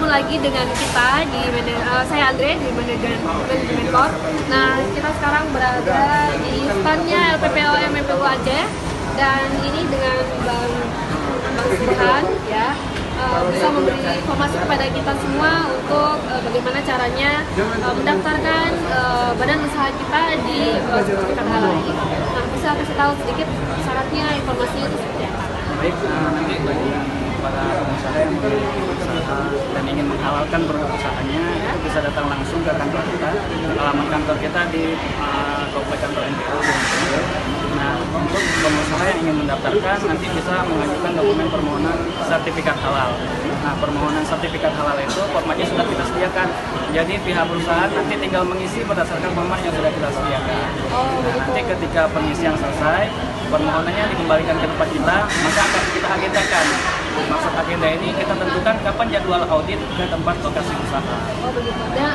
ketemu lagi dengan kita di saya Andre di Manajemen Corp. Nah, kita sekarang berada di standnya LPPO MMPU Aceh, dan ini dengan Bang Burhan ya, bisa memberi informasi kepada kita semua untuk bagaimana caranya mendaftarkan badan usaha kita di sertifikat halal ini. Nah, bisa kasih tahu sedikit syaratnya, informasinya itu seperti apa? Baik, nanti bagi para pengusaha yang berusaha dan ingin menghalalkan produk usahanya, itu bisa datang langsung ke kantor kita. Alamat kantor kita di komplek kantor NPO. Nah, untuk pengusaha yang ingin mendaftarkan nanti bisa mengajukan dokumen permohonan sertifikat halal. Nah, permohonan sertifikat halal itu formatnya sudah kita sediakan. Jadi pihak perusahaan nanti tinggal mengisi berdasarkan format yang sudah kita sediakan. Nah, nanti ketika pengisian selesai, permohonannya dikembalikan ke tempat kita, maka akan kita agendakan. Maksud agenda ini kita tentukan kapan jadwal audit ke tempat lokasi usaha. Oh begitu. Dan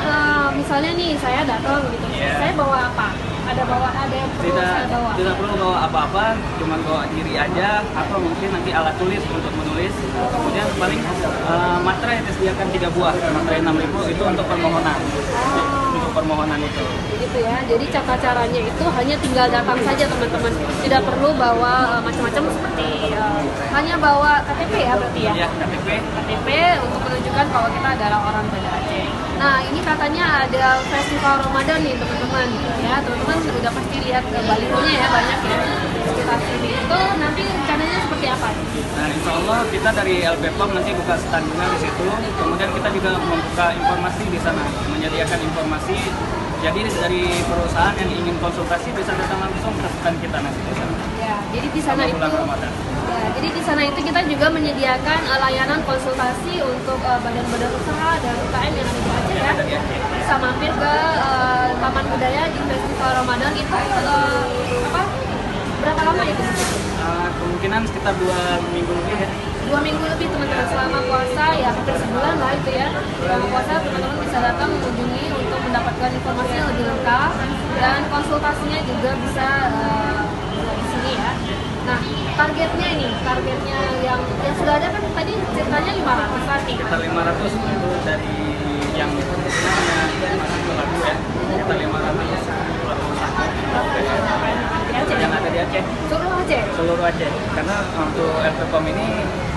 misalnya nih saya datang gitu, saya bawa apa? Ada yang perlu saya bawa? Tidak perlu bawa apa-apa, cuma bawa diri aja, atau mungkin nanti alat tulis untuk menulis. Kemudian paling materai yang disediakan 3 buah, materai 6.000 itu untuk permohonan. Untuk permohonan itu. Begitu ya. Jadi caranya itu hanya tinggal datang saja teman-teman. Tidak perlu bawa macam-macam seperti hanya bawa KTP ya berarti ya? Iya, KTP untuk menunjukkan bahwa kita adalah orang Banda Aceh. Nah, ini katanya ada festival Ramadan nih teman-teman ya. Teman-teman udah pasti lihat balihonya ya, banyak ya di sekitar sini. Itu nanti rencananya seperti apa? Nah, insya Allah kita dari LPPOM nanti buka stand juga di situ. Kemudian kita juga membuka informasi di sana, menyediakan informasi. Jadi dari perusahaan yang ingin konsultasi bisa datang langsung ke stand kita nanti di sana. Ya, jadi di sana itu. Ya, jadi di sana itu kita juga menyediakan layanan konsultasi untuk badan-badan usaha dan UKM yang ada di Aceh ya. Bisa mampir ke Taman Budaya di Festival Ramadan itu berapa lama itu? Kemungkinan sekitar 2 minggu lebih ya. 2 minggu lebih teman-teman, selama puasa ya hampir sebulan lah itu ya. Selama puasa teman-teman bisa datang mengunjungi untuk mendapatkan informasi yang lebih lengkap, dan konsultasinya juga bisa di sini ya. Nah, targetnya yang sudah ada kan tadi ceritanya 500 tadi. Sekitar 500 itu dari yang masih laku ya. Sekitar 500 yang ada di Aceh. Seluruh Aceh. Karena untuk LPPOM ini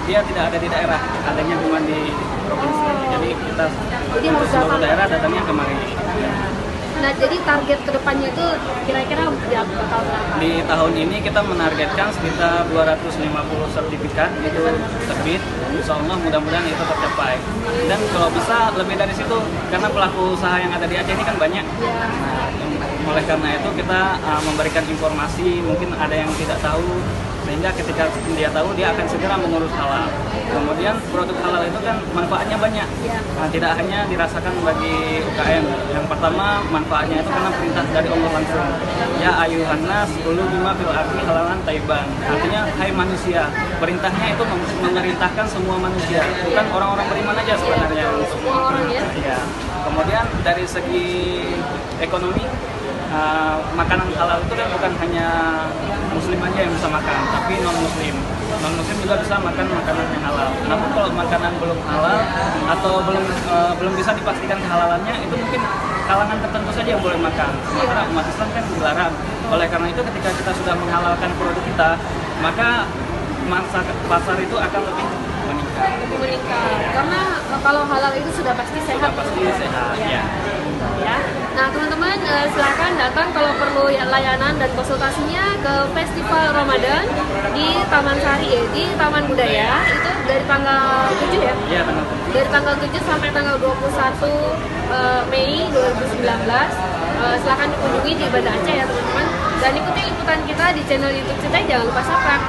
dia tidak ada di daerah, adanya cuma di provinsi. Jadi kita seluruh daerah datangnya kemari. Nah, jadi target kedepannya itu kira-kira bakal berapa? Di tahun ini kita menargetkan sekitar 250 sertifikat itu terbit. Insya Allah mudah-mudahan itu tercapai. Dan kalau bisa lebih dari situ, karena pelaku usaha yang ada di Aceh ini kan banyak. Nah, oleh karena itu kita memberikan informasi, mungkin ada yang tidak tahu, sehingga ketika dia tahu dia akan segera mengurus halal. Kemudian produk halal itu kan manfaatnya banyak. Nah, tidak hanya dirasakan bagi UKM. Yang pertama manfaatnya itu karena perintah dari Allah langsung. Ya ayuhan nas kulu bima fil ardi halalan thayyiban. Artinya hai manusia. Perintahnya itu memerintahkan semua manusia, bukan orang-orang beriman aja sebenarnya. Semua orang ya. Ya. Kemudian dari segi ekonomi, makanan halal itu kan bukan hanya muslim aja yang bisa makan, tapi non muslim juga bisa makan makanan yang halal. Namun kalau makanan belum halal atau belum bisa dipastikan kehalalannya, itu mungkin kalangan tertentu saja yang boleh makan. Sementara umat Islam kan dilarang. Oleh karena itu ketika kita sudah menghalalkan produk kita, maka masa pasar itu akan lebih meningkat. Karena kalau halal itu sudah pasti sehat. Ya. Ya. Nah, teman-teman silakan datang kalau perlu layanan dan konsultasinya ke Festival Ramadan di Taman Sari di Taman Budaya. Itu dari tanggal 7 ya? Iya, tanggal 7. Dari tanggal 7 sampai tanggal 21 Mei 2019. Silakan dikunjungi di Banda Aceh ya, teman-teman. Dan ikuti liputan kita di channel YouTube kita, jangan lupa subscribe.